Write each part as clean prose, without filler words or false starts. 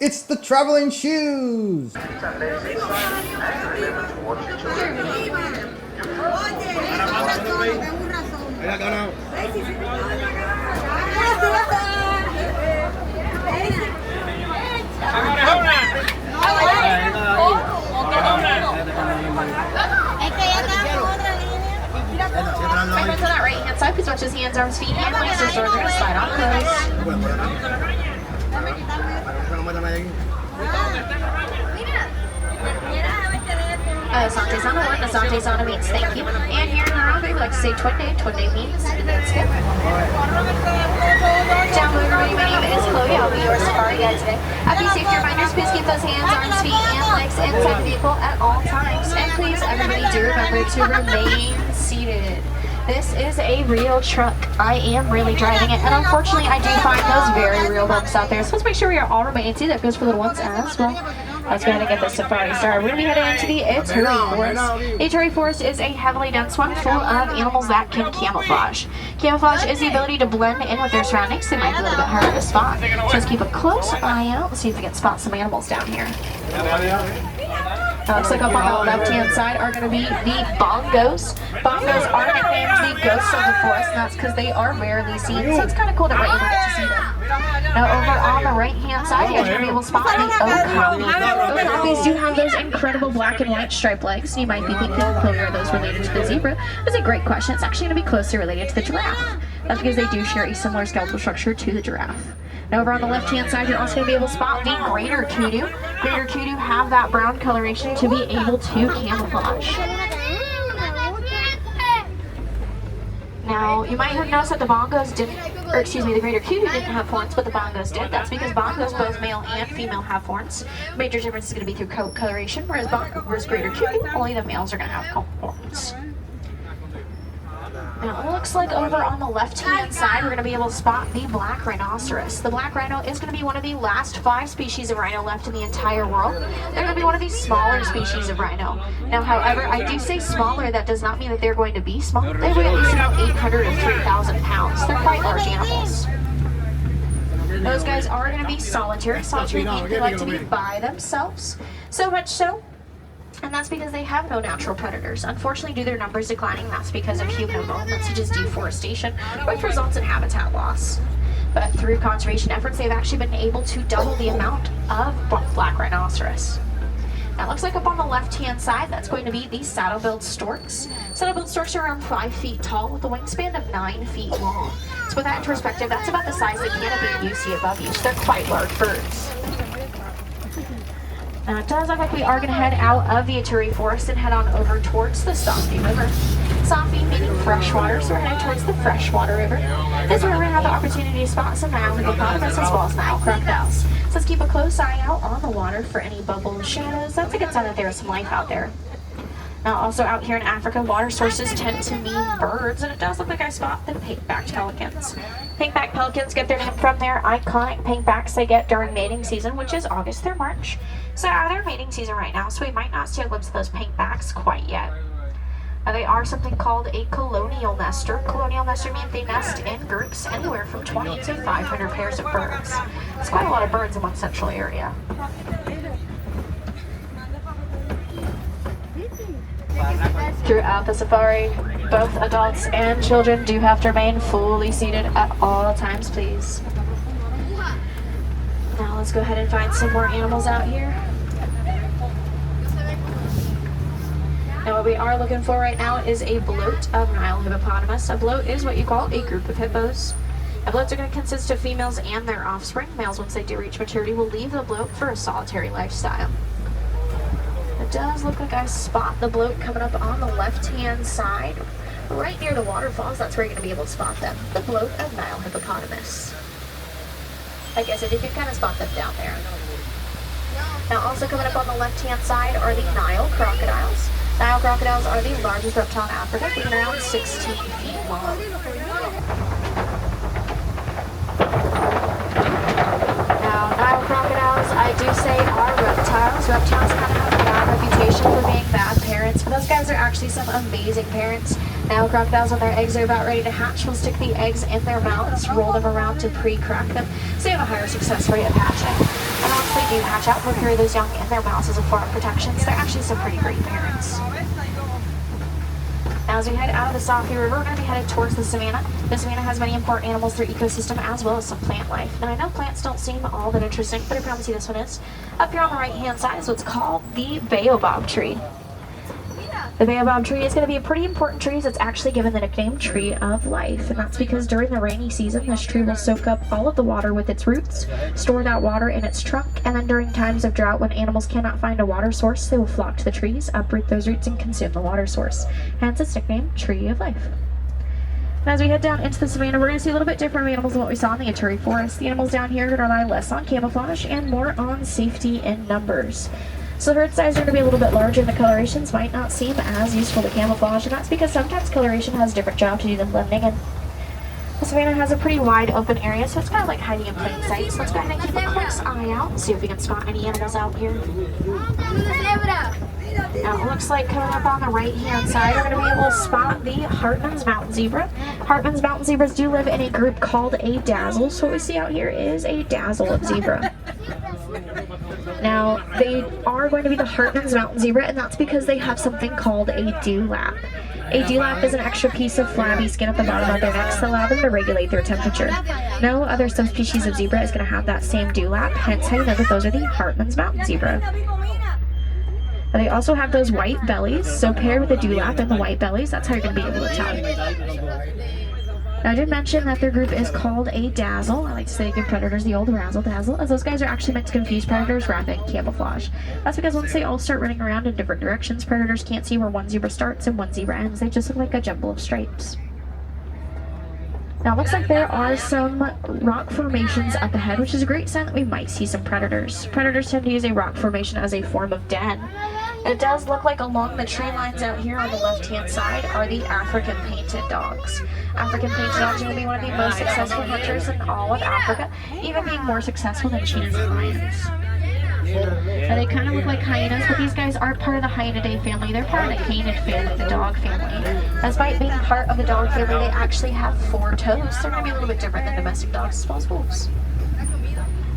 It's the traveling shoes. Right to that right hand side, please watch his hands, arms, feet, and legs. Those doors are going to slide on Asante Sana 1, Asante Sana means thank you. And here in the round, we would like to say Twende means let's go. Ciao everybody, my name is Chloe. I'll be your safari guide today. Happy safety reminders, please keep those hands, arms, feet, and legs inside the vehicle at all times. And please, everybody, do remember to remain seated. This is a real truck. I am really driving it, and unfortunately I do find those very real bumps out there. So let's make sure we are all remaining seated. That goes for little ones as well. Let's go ahead and get this safari started. We're going to be heading into the Ituri Forest. Ituri Forest is a heavily dense one full of animals that can camouflage. Camouflage is the ability to blend in with their surroundings. They might be a little bit harder to spot. So let's keep a close eye out. Let's see if we can spot some animals down here. Looks like up on the left-hand side are going to be the bongos. Bongos are nicknamed the ghosts of the forest, and that's because they are rarely seen. So it's kind of cool that we're able to get to see them. Now over on the right-hand side, you guys are going to be able to spot the okapi. Okapis do have those incredible black and white striped legs. You might be thinking, Chloe, are those related to the zebra? That's a great question. It's actually going to be closely related to the giraffe. That's because they do share a similar skeletal structure to the giraffe. Now over on the left-hand side, you're also going to be able to spot the greater kudu. Greater kudu have that brown coloration to be able to camouflage. Now, you might have noticed that the bongos didn't, or excuse me, the greater kudu didn't have horns, but the bongos did. That's because bongos, both male and female, have horns. Major difference is going to be through coat coloration, whereas greater kudu, only the males are going to have horns. Now, it looks like over on the left-hand side, we're going to be able to spot the black rhinoceros. The black rhino is going to be one of the last 5 species of rhino left in the entire world. They're going to be one of these smaller species of rhino. Now, however, I do say smaller, that does not mean that they're going to be small. They weigh at least about 800 to 3,000 pounds. They're quite large animals. Those guys are going to be solitary. Solitary means they like to be by themselves. So much so, and that's because they have no natural predators. Unfortunately, due to their numbers declining, that's because of human involvement, such as deforestation, which results in habitat loss. But through conservation efforts, they've actually been able to double the amount of black rhinoceros. Now, it looks like up on the left-hand side, that's going to be the saddle-billed storks. Saddle-billed storks are around 5 feet tall with a wingspan of 9 feet long. So with that in perspective, that's about the size of the canopy you see above you. So they're quite large birds. Now, it does look like we are going to head out of the Ituri Forest and head on over towards the Sampi River. Sampi meaning freshwater, so we're heading towards the freshwater river. This is where we're going to have the opportunity to spot some Nile hippopotamus as well as Nile crocodiles. So let's keep a close eye out on the water for any bubbles, shadows. That's a good sign that there is some life out there. Now, also out here in Africa, water sources tend to mean birds, and it does look like I spot the pink-backed pelicans. Pink-backed pelicans get their name from their iconic pink-backs they get during mating season, which is August through March. So they're mating season right now, so we might not see a glimpse of those pink-backs quite yet. Now, they are something called a colonial nester. Colonial nester means they nest in groups anywhere from 20 to 500 pairs of birds. It's quite a lot of birds in one central area. Throughout the safari, both adults and children do have to remain fully seated at all times, please. Now let's go ahead and find some more animals out here. Now what we are looking for right now is a bloat of Nile hippopotamus. A bloat is what you call a group of hippos. Now, bloats are going to consist of females and their offspring. Males, once they do reach maturity, will leave the bloat for a solitary lifestyle. It does look like I spot the bloat coming up on the left-hand side, right near the waterfalls. That's where you're going to be able to spot them. The bloat of Nile hippopotamus. Like I said, you can kind of spot them down there. Now, also coming up on the left-hand side are the Nile crocodiles. Nile crocodiles are the largest reptile in Africa, being around 16 feet long. Now, Nile crocodiles, I do say, are reptiles. Reptiles kind of have a bad reputation for being bad parents, but those guys are actually some amazing parents. Now crocodiles when their eggs are about ready to hatch will stick the eggs in their mouths, roll them around to pre-crack them, so they have a higher success rate of hatching. And once they do hatch out, they'll carry those young in their mouths as a form of protection, so they're actually some pretty great parents. Now as we head out of the Safi River, we're going to be headed towards the savanna. The savanna has many important animals through ecosystem as well as some plant life. Now I know plants don't seem all that interesting, but I promise you this one is. Up here on the right hand side is what's called the baobab tree. The baobab tree is going to be a pretty important tree, so it's actually given the nickname Tree of Life, and that's because during the rainy season, this tree will soak up all of the water with its roots, store that water in its trunk, and then during times of drought when animals cannot find a water source, they will flock to the trees, uproot those roots, and consume the water source. Hence its nickname, Tree of Life. And as we head down into the savanna, we're going to see a little bit different animals than what we saw in the Aturi forest. The animals down here are going to rely less on camouflage and more on safety in numbers. So the herd size are going to be a little bit larger and the colorations might not seem as useful to camouflage, and that's because sometimes coloration has a different job to do than blending, and the savanna has a pretty wide open area, so it's kind of like hiding in plain sight. So let's go ahead and keep a close eye out and see if we can spot any animals out here. Now it looks like coming up on the right hand side, we're going to be able to spot the Hartman's mountain zebra. Hartman's mountain zebras do live in a group called a dazzle, so what we see out here is a dazzle of zebra. Now, they are going to be the Hartman's mountain zebra, and that's because they have something called a dewlap. A dewlap is an extra piece of flabby skin at the bottom of their necks that allow them to regulate their temperature. No other subspecies of zebra is going to have that same dewlap, hence how you know that those are the Hartman's mountain zebra. Now, they also have those white bellies, so paired with the dewlap and the white bellies, that's how you're going to be able to tell. Now, I did mention that their group is called a dazzle. I like to say give predators the old razzle-dazzle, as those guys are actually meant to confuse predators rather than camouflage. That's because once they all start running around in different directions, predators can't see where one zebra starts and one zebra ends. They just look like a jumble of stripes. Now, it looks like there are some rock formations up ahead, which is a great sign that we might see some predators. Predators tend to use a rock formation as a form of den. It does look like along the tree lines out here on the left-hand side are the African painted dogs. African painted dogs will be one of the most successful hunters in all of Africa, even being more successful than cheetahs and lions. Now, they kind of look like hyenas, but these guys aren't part of the Hyenidae family. They're part of the canid family, the dog family. Despite being part of the dog family, they actually have 4 toes. They're going to be a little bit different than domestic dogs as well as wolves.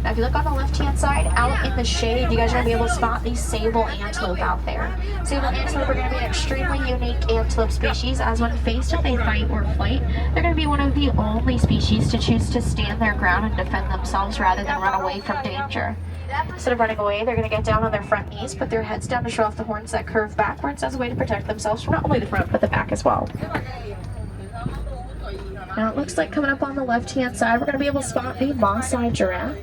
Now, if you look on the left-hand side, out in the shade, you guys are going to be able to spot the sable antelope out there. Sable antelope are going to be an extremely unique antelope species, as when faced with a fight or flight, they're going to be one of the only species to choose to stand their ground and defend themselves rather than run away from danger. Instead of running away, they're going to get down on their front knees, put their heads down to show off the horns that curve backwards as a way to protect themselves from not only the front, but the back as well. Now it looks like coming up on the left-hand side, we're going to be able to spot the Maasai giraffe.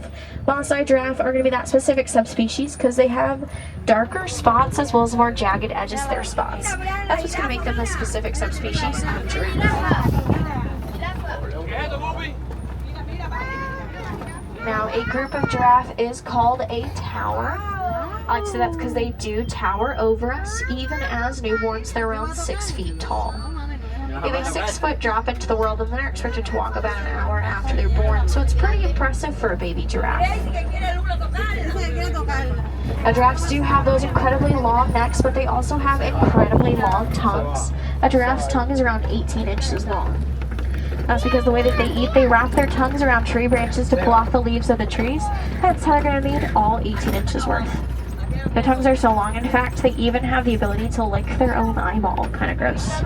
Maasai giraffe are going to be that specific subspecies because they have darker spots as well as more jagged edges to their spots. That's what's going to make them the specific subspecies of giraffe. Now a group of giraffe is called a tower. I like to say that's because they do tower over us. Even as newborns, they're around 6 feet tall. They have a 6-foot drop into the world, and they're expected to walk about an hour after they're born, so it's pretty impressive for a baby giraffe. Now, giraffes do have those incredibly long necks, but they also have incredibly long tongues. A giraffe's tongue is around 18 inches long. That's because the way that they eat, they wrap their tongues around tree branches to pull off the leaves of the trees. That's how they're going to need all 18 inches worth. Their tongues are so long, in fact, they even have the ability to lick their own eyeball. Kind of gross.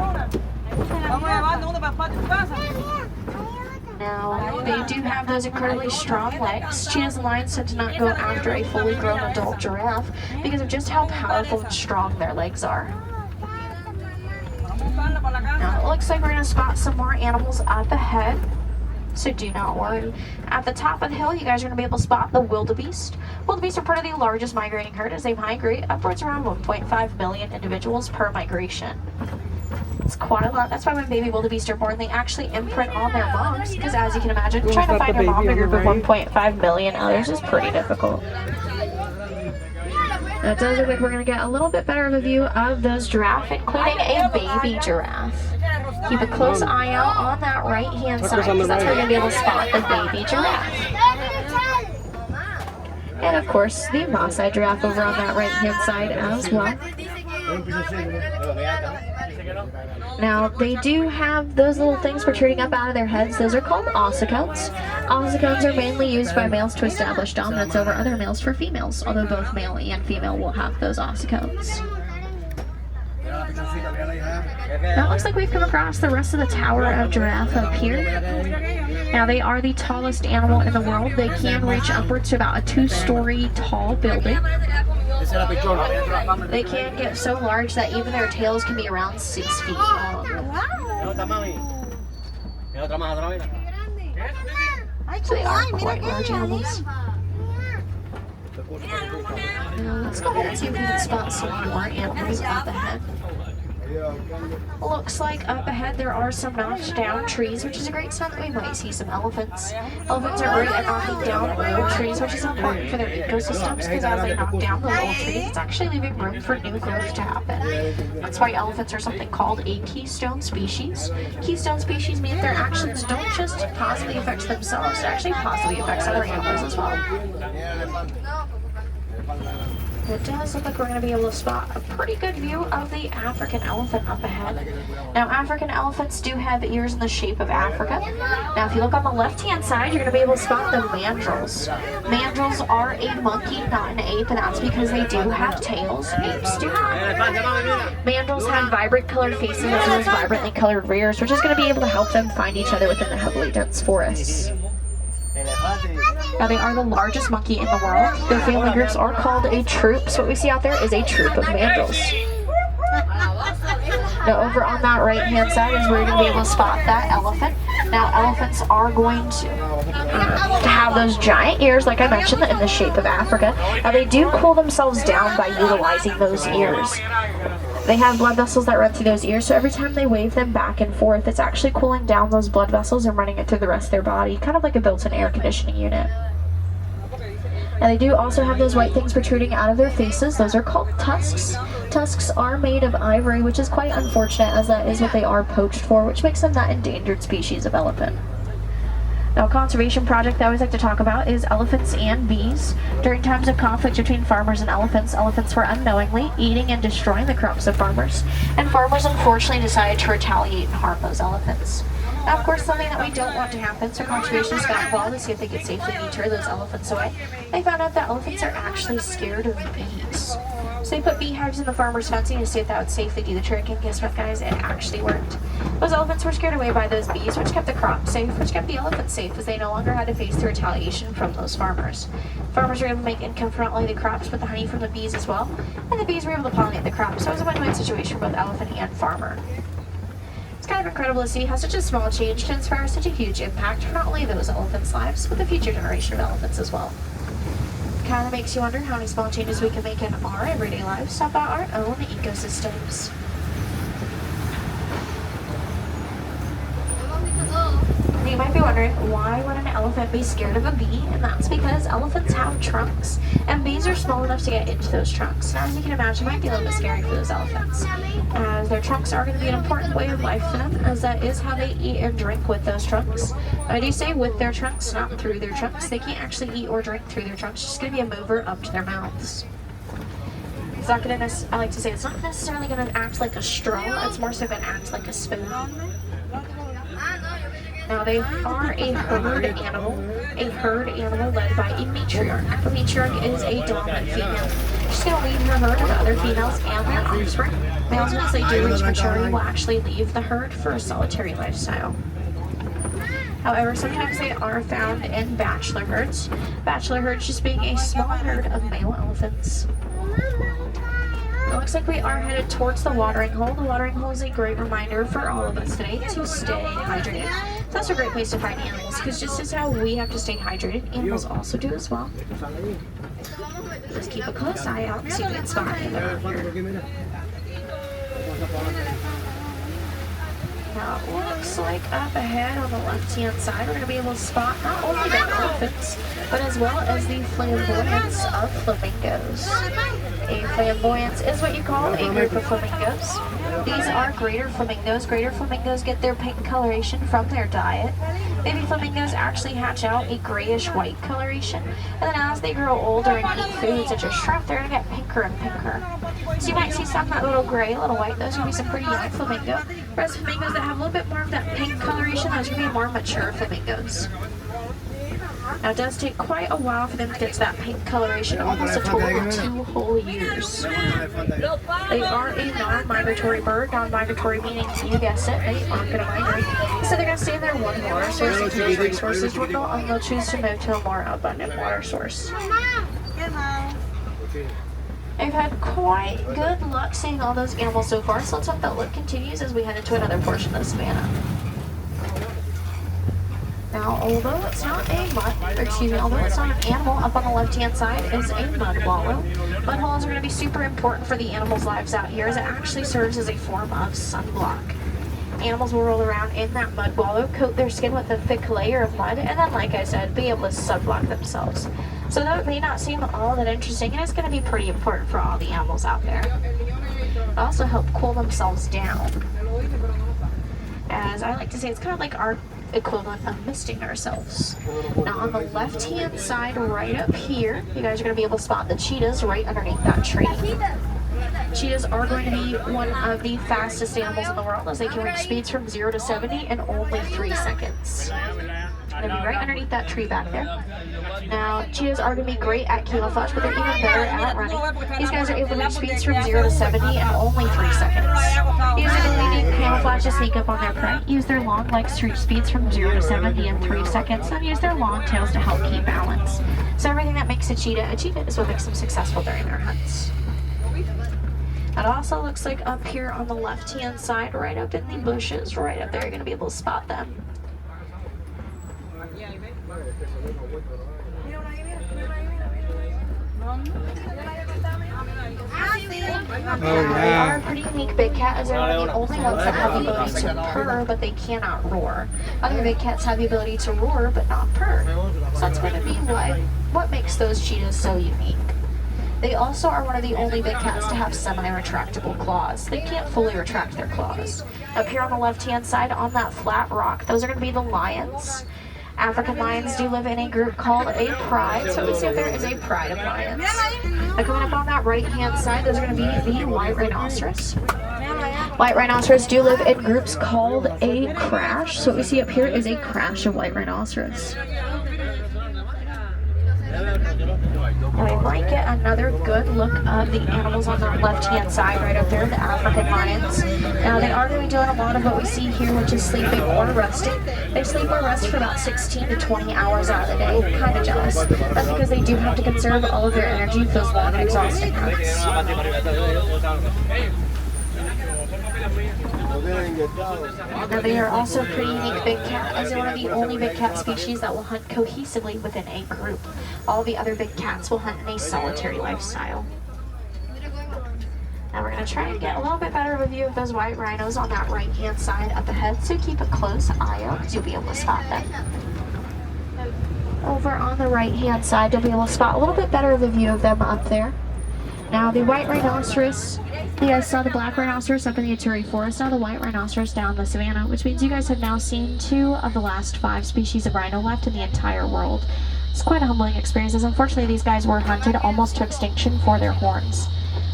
Now, they do have those incredibly strong legs. Cheetahs and lions tend to not go after a fully grown adult giraffe because of just how powerful and strong their legs are. Now, it looks like we're going to spot some more animals up ahead, so do not worry. At the top of the hill, you guys are going to be able to spot the wildebeest. Wildebeest are part of the largest migrating herd as they migrate upwards around 1.5 million individuals per migration. It's quite a lot. That's why when baby wildebeest are born, they actually imprint on their moms, because as you can imagine, trying to find your mom in a group of 1.5 million others is pretty difficult. Now, it does look like we're going to get a little bit better of a view of those giraffe, including a baby giraffe. Keep a close eye out on that right-hand side, because that's where you're going to be able to spot the baby giraffe. And of course, the Maasai giraffe over on that right-hand side as well. Now, they do have those little things protruding up out of their heads. Those are called ossicones. Ossicones are mainly used by males to establish dominance over other males for females, although both male and female will have those ossicones. Now it looks like we've come across the rest of the Tower of Giraffe up here. Now they are the tallest animal in the world. They can reach upwards to about a 2-story tall building. They can get so large that even their tails can be around 6 feet long. So they are quite large animals. Now let's go ahead and see if we can spot some more animals up ahead. Looks like up ahead there are some knocked down trees, which is a great sign that we might see some elephants. Elephants are great at knocking down old trees, which is important for their ecosystems, because as they knock down those old trees, it's actually leaving room for new growth to happen. That's why elephants are something called a keystone species. Keystone species mean their actions don't just positively affect themselves, it actually positively affects other animals as well. It does look like we're going to be able to spot a pretty good view of the African elephant up ahead. Now, African elephants do have ears in the shape of Africa. Now, if you look on the left-hand side, you're going to be able to spot the mandrills. Mandrills are a monkey, not an ape, and that's because they do have tails. Apes do not. Mandrills have vibrant colored faces as well as vibrantly colored rears, which is going to be able to help them find each other within the heavily dense forests. Now, they are the largest monkey in the world. Their family groups are called a troop, so what we see out there is a troop of mandrills. Now, over on that right-hand side is where you're going to be able to spot that elephant. Now, elephants are going to have those giant ears, like I mentioned, in the shape of Africa. Now, they do cool themselves down by utilizing those ears. They have blood vessels that run through those ears, so every time they wave them back and forth, it's actually cooling down those blood vessels and running it through the rest of their body, kind of like a built-in air conditioning unit. And they do also have those white things protruding out of their faces. Those are called tusks. Tusks are made of ivory, which is quite unfortunate, as that is what they are poached for, which makes them that endangered species of elephant. Now, a conservation project that I always like to talk about is elephants and bees. During times of conflict between farmers and elephants were unknowingly eating and destroying the crops of farmers, and farmers unfortunately decided to retaliate and harm those elephants. Now, of course, something that we don't want to happen, so conservationists got involved to see if they could safely deter those elephants away. They found out that elephants are actually scared of bees. So they put beehives in the farmer's fencing to see if that would safely do the trick, and guess what, guys? It actually worked. Those elephants were scared away by those bees, which kept the crop safe, which kept the elephants safe, as they no longer had to face the retaliation from those farmers. Farmers were able to make income from not only the crops, but the honey from the bees as well, and the bees were able to pollinate the crops, so it was a win-win situation for both elephant and farmer. It's kind of incredible to see how such a small change can inspire such a huge impact for not only those elephants' lives, but the future generation of elephants as well. Kind of makes you wonder how many small changes we can make in our everyday lives to help out our own ecosystems. You might be wondering, why would an elephant be scared of a bee? And that's because elephants have trunks, and bees are small enough to get into those trunks. Now, as you can imagine, it might be a little bit scary for those elephants, as their trunks are going to be an important way of life for them, as that is how they eat and drink with those trunks. I do say with their trunks, not through their trunks. They can't actually eat or drink through their trunks. It's just going to be a mover up to their mouths. It's not going to, I like to say, it's not necessarily going to act like a straw. It's more so going to act like a spoon. Now, they are a herd animal led by a matriarch. The matriarch is a dominant female. She's going to lead her herd of other females and their offspring. Males, once they do reach maturity, will actually leave the herd for a solitary lifestyle. However, sometimes they are found in bachelor herds. Bachelor herds just being a small herd of male elephants. It looks like we are headed towards the watering hole. The watering hole is a great reminder for all of us today to stay hydrated. It's also a great place to find animals, because just as how we have to stay hydrated, animals also do as well. Just keep a close eye out and see if we can spot anything around here. Now, it looks like up ahead on the left-hand side, we're going to be able to spot not only the elephants, but as well as the flamboyance of flamingos. A flamboyance is what you call a group of flamingos. These are greater flamingos. Greater flamingos get their pink coloration from their diet. Baby flamingos actually hatch out a grayish-white coloration, and then as they grow older and eat food such as shrimp, they're going to get pinker and pinker. So you might see some that little gray, a little white. Those are going to be some pretty young flamingo. Whereas flamingos that have a little bit more of that pink coloration, those are going to be more mature flamingos. Now it does take quite a while for them to get to that pink coloration, almost a total of 2 whole years. They are a non-migratory bird. Non-migratory meaning, you guessed it, they aren't going to migrate. So they're going to stay in their one water source until those resources dwindle, and they'll choose to move to a more abundant water source. I've had quite good luck seeing all those animals so far, so let's hope that luck continues as we head into another portion of the savanna. Now, although it's not an animal, up on the left-hand side is a mud wallow. Mud wallows are going to be super important for the animals' lives out here, as it actually serves as a form of sunblock. Animals will roll around in that mud wallow, coat their skin with a thick layer of mud, and then, like I said, be able to sunblock themselves. So though it may not seem all that interesting, it is going to be pretty important for all the animals out there. It also help cool themselves down. As I like to say, it's kind of like our equivalent of misting ourselves. Now on the left-hand side, right up here, you guys are going to be able to spot the cheetahs right underneath that tree. Cheetahs are going to be one of the fastest animals in the world, as they can reach speeds from 0 to 70 in only 3 seconds. They'll be right underneath that tree back there. Now, cheetahs are going to be great at camouflage, but they're even better at running. These guys are able to reach speeds from 0 to 70 in only 3 seconds. Use their ability to camouflage to sneak up on their prey. Use their long legs to reach speeds from 0 to 70 in 3 seconds, and use their long tails to help keep balance. So everything that makes a cheetah is what makes them successful during their hunts. It also looks like up here on the left-hand side, right up in the bushes, right up there, you're going to be able to spot them. They are a pretty unique big cat, as they're one of the only ones that have the ability to purr, but they cannot roar. Other big cats have the ability to roar, but not purr. So that's going to be what makes those cheetahs so unique. They also are one of the only big cats to have semi-retractable claws. They can't fully retract their claws. Up here on the left-hand side, on that flat rock, those are going to be the lions. African lions do live in a group called a pride, so we see if there is a pride of lions. Now coming up on that right-hand side, those are going to be the white rhinoceros. White rhinoceros do live in groups called a crash, so what we see up here is a crash of white rhinoceros. Now we might get another good look of the animals on the left-hand side right up there, the African lions. Now they are going to be doing a lot of what we see here, which is sleeping or resting. They sleep or rest for about 16 to 20 hours out of the day. Kind of jealous. That's because they do have to conserve all of their energy for those long and exhausting hunts. Now they are also a pretty unique big cat, as they're one of the only big cat species that will hunt cohesively within a group. All the other big cats will hunt in a solitary lifestyle. Now we're going to try and get a little bit better of a view of those white rhinos on that right-hand side up ahead, so keep a close eye out because you'll be able to spot them. Over on the right-hand side, you'll be able to spot a little bit better of a view of them up there. Now the white rhinoceros, you guys saw the black rhinoceros up in the Aturi forest, now the white rhinoceros down in the savanna, which means you guys have now seen 2 of the last 5 species of rhino left in the entire world. It's quite a humbling experience, as unfortunately these guys were hunted almost to extinction for their horns.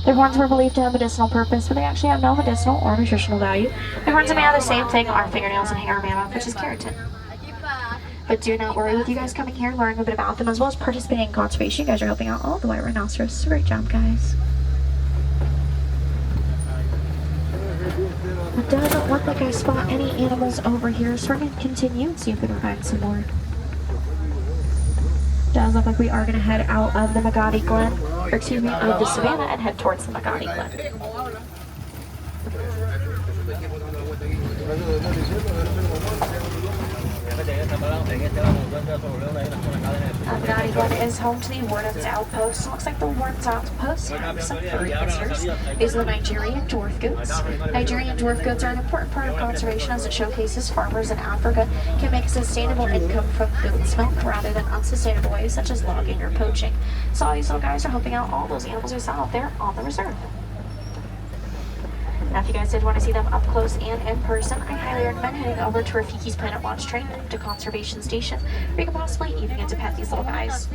Their horns were believed to have medicinal purpose, but they actually have no medicinal or nutritional value. Their horns are made out of the same thing our fingernails and hair are made of, which is keratin. But do not worry, with you guys coming here, learning a bit about them, as well as participating in conservation, you guys are helping out all the white rhinoceros. Great job, guys. It doesn't look like I spot any animals over here, so we're going to continue and see if we can find some more. It does look like we are going to head out of the Magadi Glen, or excuse me, of the savanna, and head towards the Magadi Glen. Magadi Glen is home to the Warden's Outpost. It looks like the Warden's Outpost have some furry visitors. These are the Nigerian dwarf goats. Nigerian dwarf goats are an important part of conservation, as it showcases farmers in Africa can make a sustainable income from goat's milk rather than unsustainable ways such as logging or poaching. So all these little guys are helping out all those animals we saw out there on the reserve. Now, if you guys did want to see them up close and in person, I highly recommend heading over to Rafiki's Planet Launch Train to Conservation Station, where you can possibly even get to pet these little guys.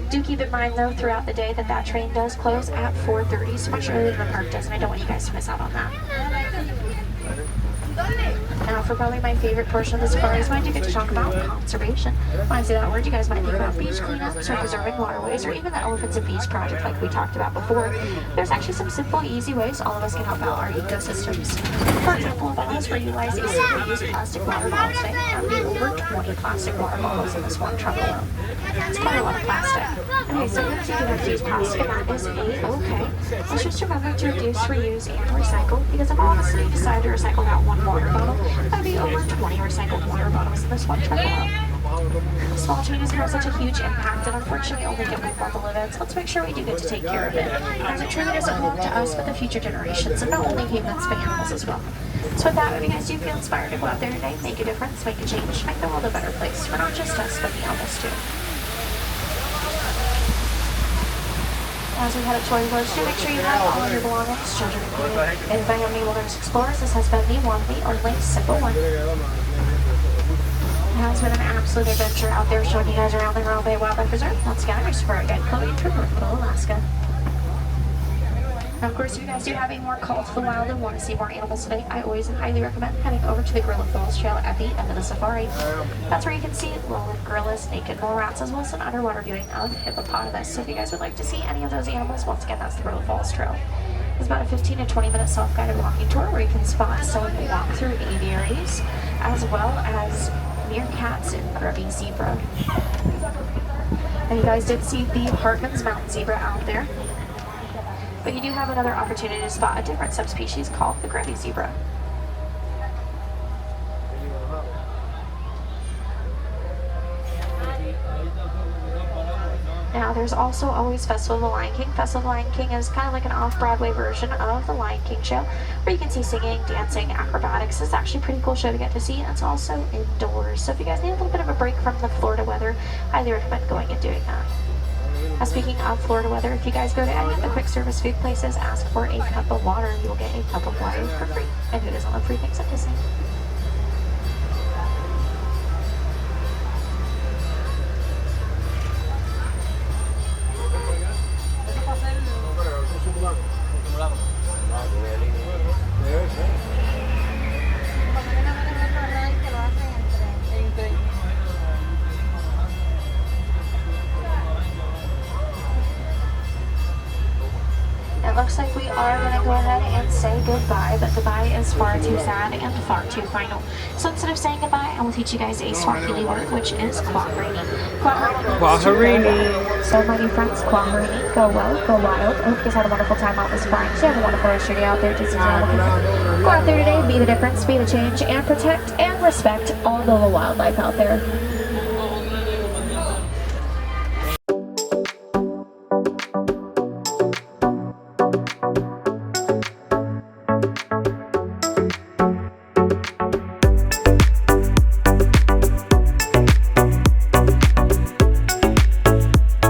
Do keep in mind, though, throughout the day that train does close at 4:30, so much earlier than the park does, and I don't want you guys to miss out on that. Now, for probably my favorite portion of the safari is when I do get to talk about conservation. When I say that word, you guys might think about beach cleanups or preserving waterways, or even the Elephants and Bees project like we talked about before. There's actually some simple, easy ways all of us can help out our ecosystems. For example, if all of us were to utilize a single-use plastic water bottle today, that would be over 20 plastic water bottles in this one truck alone. It's quite a lot of plastic. Okay, so if you have to use plastic, and that is A-okay. Let's just remember to reduce, reuse, and recycle, because if all of us decide to recycle that one water bottle, that'd be over 20 recycled water bottles in this one truck alone. Small changes can have such a huge impact, and unfortunately only get one more to live in, so let's make sure we do get to take care of it, as it truly doesn't belong to us, but the future generations, and not only humans, but animals as well. So with that, if you guys do feel inspired to go out there today, make a difference, make a change, make the world a better place, for not just us, but the animals too. As we head up to our village, do make sure you have all of your belongings, children included. And if I have any Wilderness Explorers, this has been the one, the only, simple one. It has been an absolute adventure out there showing you guys around the Royal Bay Wildlife Reserve. Once again, I'm your Safari Guide, Chloe, Trooper, Alaska. Now, of course, if you guys do have a more call to the wild and want to see more animals today, I always highly recommend heading over to the Gorilla Falls Trail at the end of the safari. That's where you can see lowland gorillas, naked mole rats, as well as an underwater viewing of hippopotamus. So if you guys would like to see any of those animals, once again, that's the Gorilla Falls Trail. It's about a 15 to 20 minute self-guided walking tour where you can spot some walk-through aviaries, as well as meerkats and grubby zebra. And you guys did see the Hartman's mountain zebra out there. But you do have another opportunity to spot a different subspecies called the grubby zebra. Now, there's also always Festival of the Lion King. Festival of the Lion King is kind of like an off-Broadway version of the Lion King show, where you can see singing, dancing, acrobatics. It's actually a pretty cool show to get to see, and it's also indoors. So if you guys need a little bit of a break from the Florida weather, I highly recommend going and doing that. Now, speaking of Florida weather, if you guys go to any of the quick service food places, ask for a cup of water, you'll get a cup of water for free. And who doesn't love free things at Disney? It looks like we are going to go ahead and say goodbye, but goodbye is far too sad and far too final. So instead of saying goodbye, I will teach you guys a Swahili word, which is Kwaherini. Kwaherini. So my new friends, Kwaherini, go well, go wild. I hope you guys had a wonderful time out this fine. So you have a wonderful rest of your day out there, Disney Channel. Go out there today, be the difference, be the change, and protect and respect all the wildlife out there.